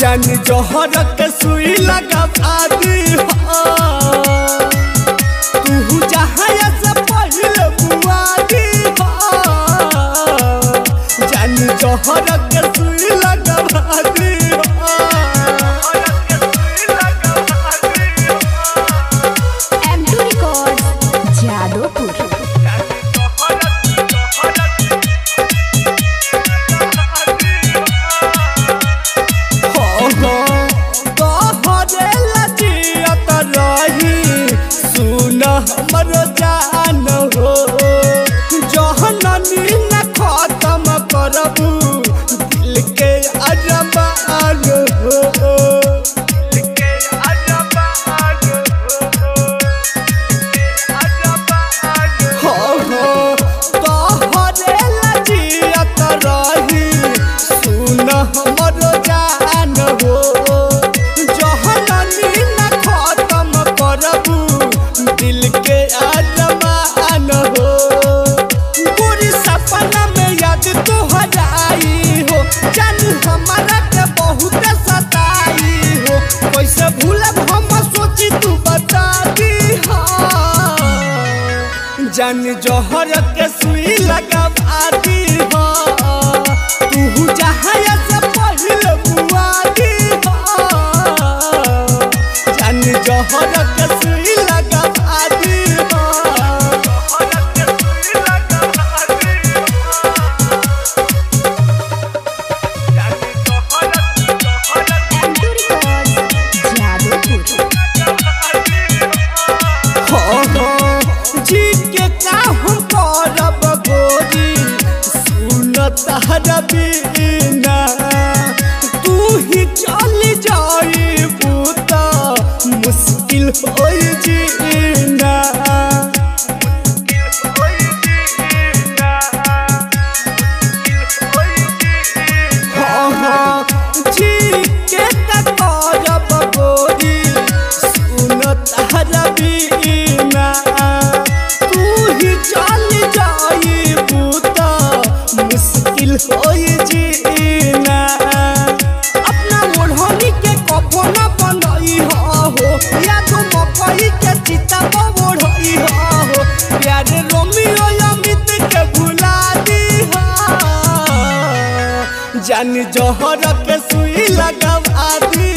जान जोहर के सुई लगा दी तू जहाँ से पहले बुआदी जान जोहर के सुई लगा दी M2 Records जादोपुर। हमर जान हो जहननी न खत्म करबू दिल के अरमान हो तोहरे लजियत रही सुन हमर जान हो जहननी न खत्म करबू दिल के अरमान हो पूरी सपना में याद तोहराई हो जान हमारा के बहुत सताई हो कैसे भूलब हम सोची तू बता दी जान जोहर के सुई लगा दी तू जहाँ से पहले बुआदी जान जोहर के सुई लगा तहरा बिना तू ही चल जाई बूता मुश्किल हो जीना जी के करब गोरी सुन तहरा बिना तू ही चल जाई बूता मुश्किल हो जीना अपना ओढ़नी के कफन बनई हो या तो मकई के चिता ओढ़ई हो प्यारे रोमियो अमित के भुला दी जान जोहर के सुई लगा दी